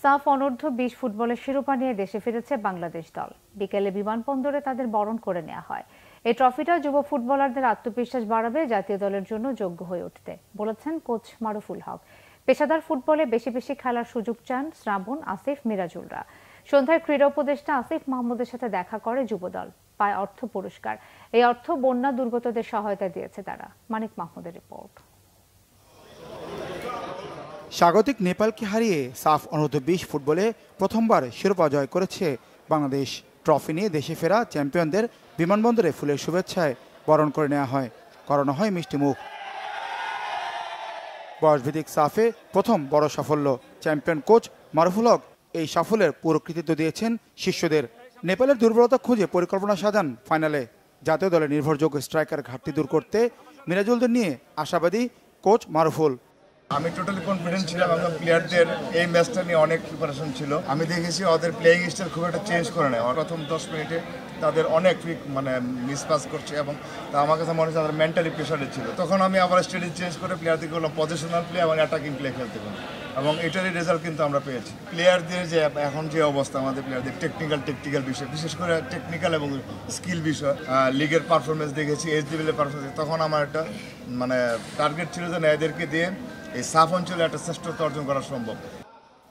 সাফ অনূর্ধ্ব-20 ফুটবলের শিরোপা নিয়ে দেশে ফিরেছে বাংলাদেশ দল। বিকেলে বিমানবন্দরে তাদের বরণ করে নেওয়া হয়। এই ট্রফিটা যুব ফুটবলারদের আত্মবিশ্বাস বাড়াবে, জাতীয় দলের জন্য যোগ্য হয়ে উঠতে, বলেছেন কোচ মারুফুল হক। পেশাদার ফুটবলে বেশি বেশি খেলার সুযোগ চান শ্রাবণ, আসিফ, মিরাজুলরা। সন্ধ্যায় ক্রীড়া উপদেষ্টা আসিফ মাহমুদের সাথে দেখা করে যুবদল, পায় অর্থ পুরস্কার। এই অর্থ বন্যা দুর্গতদের সহায়তা দিয়েছে তারা। মানিক মাহমুদের রিপোর্ট। স্বাগতিক নেপালকে হারিয়ে সাফ অনূর্ধ্ব-20 ফুটবলে প্রথমবার শিরোপা জয় করেছে বাংলাদেশ। ট্রফি নিয়ে দেশে ফেরা চ্যাম্পিয়নদের বিমানবন্দরে ফুলের শুভেচ্ছায় বরণ করে নেওয়া হয়, করানো হয় মিষ্টি মুখ। বয়সভিত্তিক সাফে প্রথম বড় সাফল্য। চ্যাম্পিয়ন কোচ মারুফুল হক এই সাফল্যের পুরো কৃতিত্ব দিয়েছেন শিষ্যদের। নেপালের দুর্বলতা খুঁজে পরিকল্পনা সাজান ফাইনালে। জাতীয় দলের নির্ভরযোগ্য স্ট্রাইকার ঘাটতি দূর করতে মিরাজুলদের নিয়ে আশাবাদী কোচ মারুফুল। আমি টোটালি কনফিডেন্ট ছিলাম এবং প্লেয়ারদের এই ম্যাচটা নিয়ে অনেক প্রিপারেশন ছিল। আমি দেখেছি ওদের প্লেয়িং স্টাইল খুব একটা চেঞ্জ করে নেয়। প্রথম 10 মিনিটে তাদের অনেক মিসপাস করছে এবং তা আমার কাছে মনে হচ্ছে তাদের মেন্টালি প্রেশারে ছিল। তখন আমি আবার স্ট্র্যাটেজি চেঞ্জ করে প্লেয়ারদেরকে বললাম পজিশনাল প্লে এবং অ্যাটাকিং প্লে খেলতে বললাম, এবং এটারই রেজাল্ট কিন্তু আমরা পেয়েছি। প্লেয়ারদের যে এখন যে অবস্থা, আমাদের প্লেয়ারদের টেকনিক্যাল বিষয়, বিশেষ করে টেকনিক্যাল এবং স্কিল বিষয়, লিগের পারফরমেন্স দেখেছি, এইচ লেভেলের পারফরমেন্স। তখন আমার একটা টার্গেট ছিল যে এদেরকে দিয়ে এই সাফ অঞ্চলে একটা শ্রেষ্ঠত্ব অর্জন করা সম্ভব।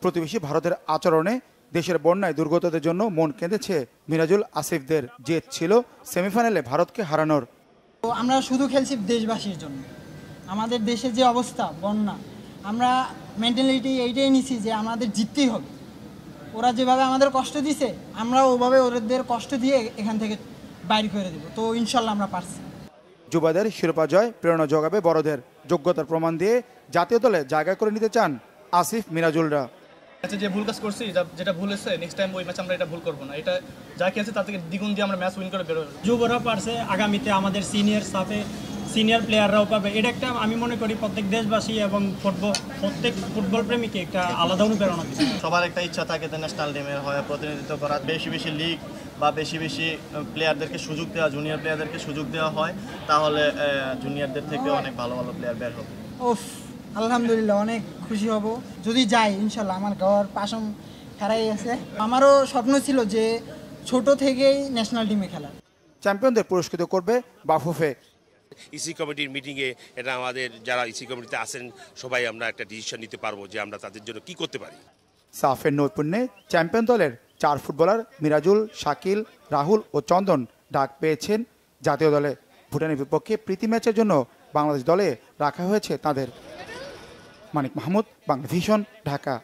প্রতিবেশী ভারতের আচরণে দেশের বন্যায় দুর্গতদের জন্য মন কেঁদেছে মিরাজুল, আসিফদের। জেদ ছিল সেমিফাইনালে ভারতকে হারানোর। আমরা শুধু খেলছি দেশবাসীর জন্য। আমাদের দেশের যে অবস্থা, বন্যা, আমরা মেন্টালিটি এইটাই নিছি যে আমাদের জিততেই হবে। ওরা যেভাবে আমাদের কষ্ট দিছে, আমরা ওভাবে ওদের কষ্ট দিয়ে এখান থেকে বাইর করে দেব। তো ইনশাল্লাহ আমরা পারছি। যুবাদের শিরোপা জয় প্রেরণা যোগাবে বড়দের। যোগ্যতার প্রমাণ দিয়ে জাতীয় দলে জায়গা করে নিতে চান আসিফ, মিরাজুলরা। আচ্ছা, যে ভুল কাজ করছি, যেটা ভুল হয়েছে, নেক্সট টাইম ওই ম্যাচ আমরা এটা ভুল করবো না। এটা যা কি আছে তার থেকে দ্বিগুণ দিয়ে আমরা ম্যাচ উইন করে বেরোবো। যুবরা পারছে, আগামীতে আমাদের সিনিয়র প্লেয়াররাও পাবে। এটা একটা, আমি মনে করি প্রত্যেক দেশবাসী এবং প্রত্যেক ফুটবল প্রেমীকে একটা আলাদা অনুপ্রেরণা দিচ্ছে। সবার একটা ইচ্ছা থাকে যে ন্যাশনাল টিমের হয়ে প্রতিনিধিত্ব করা, বেশি বেশি লিগ বা বেশি বেশি প্লেয়ারদেরকে সুযোগ দেওয়া, জুনিয়র প্লেয়ারদেরকে সুযোগ দেওয়া হয়, তাহলে জুনিয়রদের থেকে অনেক ভালো ভালো প্লেয়ার বের হবে। আলহামদুলিল্লাহ, অনেক খুশি হব যদি যাই ইনশাল্লাহ। আমার গাওয়ার পাশম ফেরাই আছে। আমারও স্বপ্ন ছিল যে ছোট থেকেই ন্যাশনাল টিমে খেলা। চ্যাম্পিয়নদের পুরস্কৃত করবে বাফুফে। ইসি কমিটির মিটিংয়ে এটা আমাদের যারা ইসি কমিটিতে আছেন সবাই আমরা একটা ডিসিশন নিতে পারবো যে আমরা তাদের জন্য কি করতে পারি। সাফের নৈপুণ্যে চ্যাম্পিয়ন দলের 4 ফুটবলার মিরাজুল, শাকিল, রাহুল ও চন্দন ডাক পেয়েছেন জাতীয় দলে। ভুটানের বিপক্ষে প্রীতি ম্যাচের জন্য বাংলাদেশ দলে রাখা হয়েছে তাদের। মানিক মাহমুদ, বাংলা ভিশন, ঢাকা।